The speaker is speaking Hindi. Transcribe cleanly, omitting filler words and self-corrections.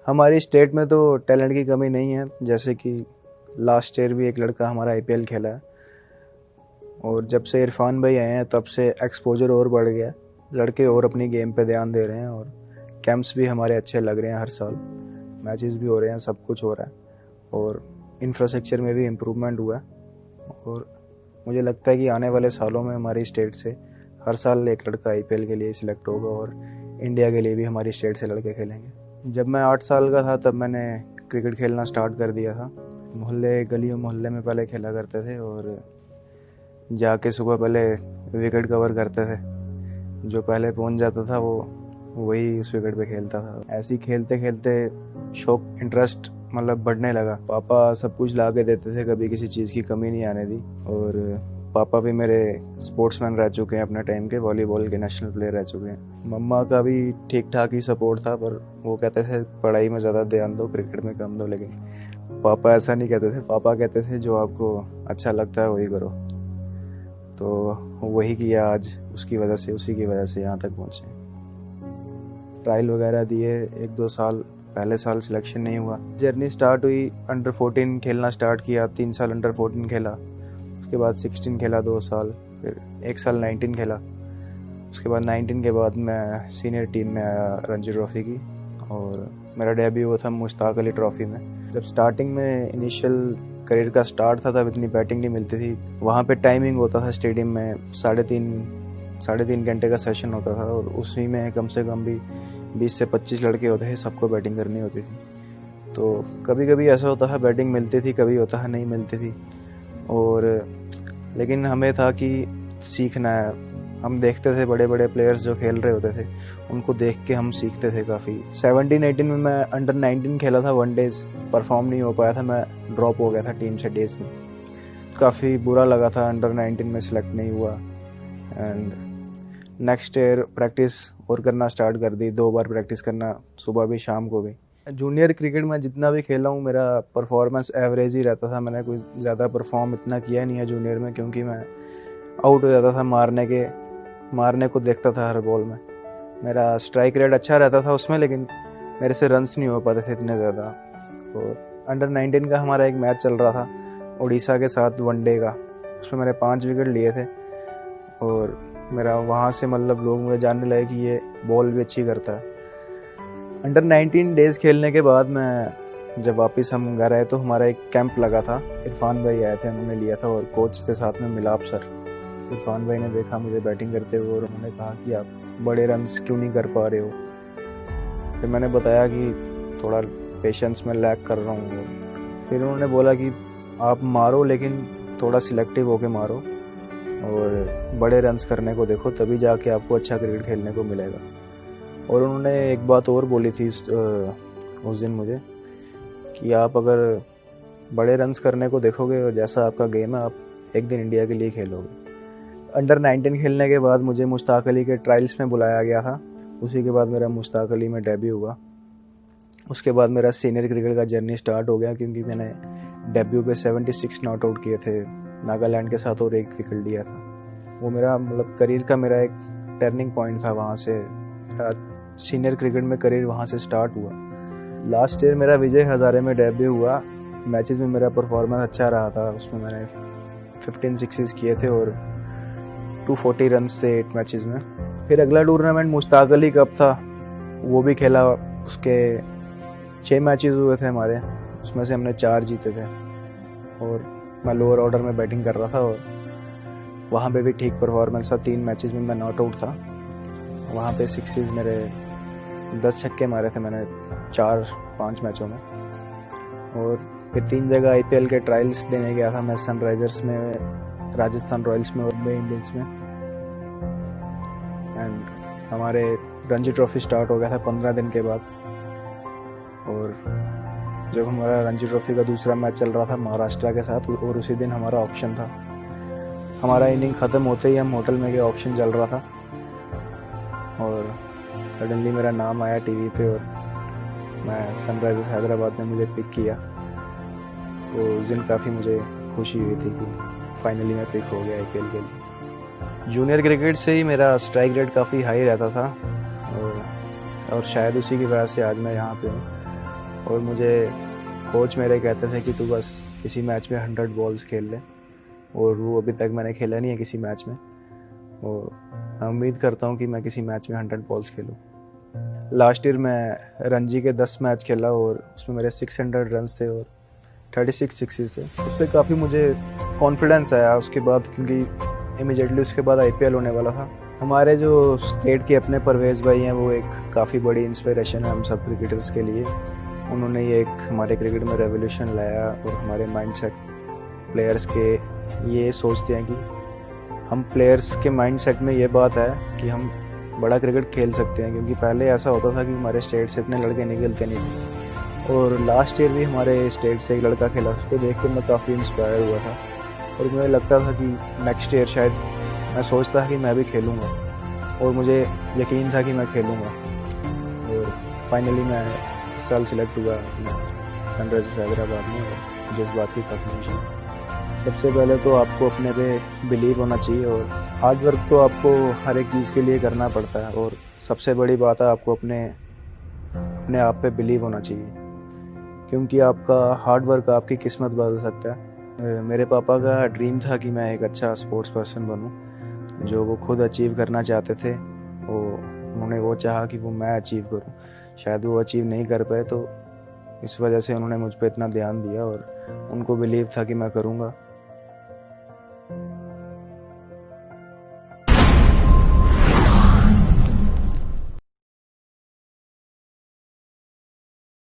हमारी स्टेट में तो टैलेंट की कमी नहीं है, जैसे कि लास्ट ईयर भी एक लड़का हमारा आईपीएल खेला है और जब से इरफान भाई आए हैं तब से एक्सपोजर और बढ़ गया। लड़के और अपनी गेम पे ध्यान दे रहे हैं और कैंप्स भी हमारे अच्छे लग रहे हैं, हर साल मैचेस भी हो रहे हैं, सब कुछ हो रहा है और इंफ्रास्ट्रक्चर में भी इम्प्रूवमेंट हुआ है। और मुझे लगता है कि आने वाले सालों में हमारी स्टेट से हर साल एक लड़का आईपीएल के लिए सिलेक्ट होगा और इंडिया के लिए भी हमारी स्टेट से लड़के खेलेंगे। जब मैं 8 साल का था तब मैंने क्रिकेट खेलना स्टार्ट कर दिया था। गलियों मोहल्ले में पहले खेला करते थे और जाके सुबह पहले विकेट कवर करते थे। जो पहले पहुंच जाता था वो वही उस विकेट पे खेलता था। ऐसे ही खेलते खेलते शौक, इंटरेस्ट मतलब बढ़ने लगा। पापा सब कुछ ला के देते थे, कभी किसी चीज़ की कमी नहीं आने दी। और पापा भी मेरे स्पोर्ट्समैन रह चुके हैं अपने टाइम के, वॉलीबॉल के नेशनल प्लेयर रह चुके हैं। मम्मा का भी ठीक ठाक ही सपोर्ट था, पर वो कहते थे पढ़ाई में ज़्यादा ध्यान दो, क्रिकेट में कम दो। लेकिन पापा ऐसा नहीं कहते थे। पापा कहते थे जो आपको अच्छा लगता है वही करो। तो वही किया आज, उसी की वजह से यहाँ तक पहुँचे। ट्रायल वगैरह दिए 1-2 साल, पहले साल सिलेक्शन नहीं हुआ। जर्नी स्टार्ट हुई, अंडर 14 खेलना स्टार्ट किया, 3 साल अंडर 14 खेला, उसके बाद 16 खेला 2 साल, फिर 1 साल 19 खेला। उसके बाद 19 के बाद मैं सीनियर टीम में आया रणजी ट्रॉफ़ी की और मेरा डेब्यू हुआ था मुश्ताक अली ट्रॉफ़ी में। जब स्टार्टिंग में इनिशियल करियर का स्टार्ट था तब इतनी बैटिंग नहीं मिलती थी। वहाँ पे टाइमिंग होता था स्टेडियम में, 3.5 घंटे का सेशन होता था और उसी में कम से कम भी 20 से 25 लड़के होते थे, सबको बैटिंग करनी होती थी। तो कभी कभी ऐसा होता है बैटिंग मिलती थी, कभी होता है नहीं मिलती थी। और लेकिन हमें था कि सीखना है। हम देखते थे बड़े बड़े प्लेयर्स जो खेल रहे होते थे, उनको देख के हम सीखते थे काफ़ी। 17-18 में मैं अंडर 19 खेला था, 1 डेज परफॉर्म नहीं हो पाया था, मैं ड्रॉप हो गया था टीम से डेज में। काफ़ी बुरा लगा था, अंडर 19 में सिलेक्ट नहीं हुआ। एंड नेक्स्ट ईयर प्रैक्टिस और करना स्टार्ट कर दी, 2 बार प्रैक्टिस करना, सुबह भी शाम को भी। जूनियर क्रिकेट में जितना भी खेला हूँ मेरा परफॉर्मेंस एवरेज ही रहता था। मैंने कोई ज़्यादा परफॉर्म इतना किया नहीं है जूनियर में, क्योंकि मैं आउट हो जाता था मारने को देखता था हर बॉल में। मेरा स्ट्राइक रेट अच्छा रहता था उसमें, लेकिन मेरे से रन्स नहीं हो पाते थे इतने ज़्यादा। और अंडर 19 का हमारा एक मैच चल रहा था उड़ीसा के साथ, 1 डे का, उसमें मैंने 5 विकेट लिए थे और मेरा वहाँ से मतलब लोग मुझे जानने लगे कि ये बॉल भी अच्छी करता है। अंडर 19 डेज खेलने के बाद मैं जब वापस हम घर आए तो हमारा एक कैंप लगा था। इरफान भाई आए थे, उन्होंने लिया था और कोच थे साथ में मिलाप सर। इरफान भाई ने देखा मुझे बैटिंग करते हुए और उन्होंने कहा कि आप बड़े रन्स क्यों नहीं कर पा रहे हो। फिर मैंने बताया कि थोड़ा पेशेंस में लैक कर रहा हूँ। फिर उन्होंने बोला कि आप मारो, लेकिन थोड़ा सिलेक्टिव होके मारो और बड़े रन्स करने को देखो, तभी जाके आपको अच्छा क्रिकेट खेलने को मिलेगा। और उन्होंने एक बात और बोली थी उस दिन मुझे कि आप अगर बड़े रन्स करने को देखोगे और जैसा आपका गेम है, आप एक दिन इंडिया के लिए खेलोगे। अंडर 19 खेलने के बाद मुझे मुश्ताक अली के ट्रायल्स में बुलाया गया था। उसी के बाद मेरा मुश्ताक अली में डेब्यू हुआ। उसके बाद मेरा सीनियर क्रिकेट का जर्नी स्टार्ट हो गया, क्योंकि मैंने डेब्यू पे 76 नॉट आउट किए थे नागालैंड के साथ और 1 विकेट लिया था। वो मेरा मतलब करियर का मेरा एक टर्निंग पॉइंट था। वहाँ से सीनियर क्रिकेट में करियर वहाँ से स्टार्ट हुआ। लास्ट ईयर मेरा विजय हज़ारे में डेब्यू हुआ। मैचेस में मेरा परफॉर्मेंस अच्छा रहा था, उसमें मैंने 15 सिक्सेस किए थे और 240 रन्स थे 8 मैचेस में। फिर अगला टूर्नामेंट मुश्ताक अली कप था, वो भी खेला। उसके 6 मैचेस हुए थे हमारे, उसमें से हमने 4 जीते थे और मैं लोअर ऑर्डर में बैटिंग कर रहा था और वहाँ पे भी ठीक परफॉर्मेंस था। 3 मैचेस में मैं नॉट आउट था। वहाँ पे सिक्सेस मेरे 10 छक्के मारे थे मैंने 4-5 मैचों में। और फिर 3 जगह आईपीएल के ट्रायल्स देने गया था मैं, सनराइजर्स में, राजस्थान रॉयल्स में और मुंबई इंडियंस में। एंड हमारे रणजी ट्रॉफी स्टार्ट हो गया था 15 दिन के बाद। और जब हमारा रणजी ट्रॉफी का दूसरा मैच चल रहा था महाराष्ट्र के साथ, और उसी दिन हमारा ऑक्शन था। हमारा इनिंग ख़त्म होते ही हम होटल में गए, ऑक्शन चल रहा था और सडनली मेरा नाम आया टीवी पे और मैं सनराइजर्स हैदराबाद ने मुझे पिक किया। तो उस दिन काफ़ी मुझे खुशी हुई थी कि फाइनली मैं पिक हो गया आईपीएल के लिए। जूनियर क्रिकेट से ही मेरा स्ट्राइक रेट काफ़ी हाई रहता था और शायद उसी की वजह से आज मैं यहाँ पे हूँ। और मुझे कोच मेरे कहते थे कि तू बस इसी मैच में 100 बॉल्स खेल ले, और वो अभी तक मैंने खेला नहीं है किसी मैच में, और मैं उम्मीद करता हूँ कि मैं किसी मैच में 100 बॉल्स खेलूँ। लास्ट ईयर मैं रणजी के 10 मैच खेला और उसमें मेरे 600 रन्स थे और 36 सिक्सेस थे। उससे काफ़ी मुझे कॉन्फिडेंस आया उसके बाद, क्योंकि इमीडिएटली उसके बाद IPL होने वाला था। हमारे जो स्टेट के अपने परवेज़ भाई हैं वो एक काफ़ी बड़ी इंस्पिरेशन है हम सब क्रिकेटर्स के लिए। उन्होंने ये एक हमारे क्रिकेट में रेवोल्यूशन लाया और हमारे माइंडसेट प्लेयर्स के ये सोचते हैं कि हम प्लेयर्स के माइंडसेट में ये बात है कि हम बड़ा क्रिकेट खेल सकते हैं, क्योंकि पहले ऐसा होता था कि हमारे स्टेट से इतने लड़के निकलते नहीं थे। और लास्ट ईयर भी हमारे स्टेट से एक लड़का खेला, उसको देख कर मैं काफ़ी इंस्पायर हुआ था और मुझे लगता था कि नेक्स्ट ईयर शायद, मैं सोचता था कि मैं भी खेलूँगा और मुझे यकीन था कि मैं खेलूँगा। और फाइनली मैं इस साल सिलेक्ट हुआ सनराइजर्स हैदराबाद में, और मुझे इस बात की काफ़ी खुशी है। सबसे पहले तो आपको अपने पे बिलीव होना चाहिए और हार्ड वर्क तो आपको हर एक चीज़ के लिए करना पड़ता है, और सबसे बड़ी बात है आपको अपने अपने आप पे बिलीव होना चाहिए, क्योंकि आपका हार्ड वर्क आपकी किस्मत बदल सकता है। मेरे पापा का ड्रीम था कि मैं एक अच्छा स्पोर्ट्स पर्सन बनूं, जो वो खुद अचीव करना चाहते थे, उन्होंने वो चाहा कि वो मैं अचीव करूं। शायद वो अचीव नहीं कर पाए, तो इस वजह से उन्होंने मुझ पर इतना ध्यान दिया और उनको बिलीव था कि मैं करूंगा।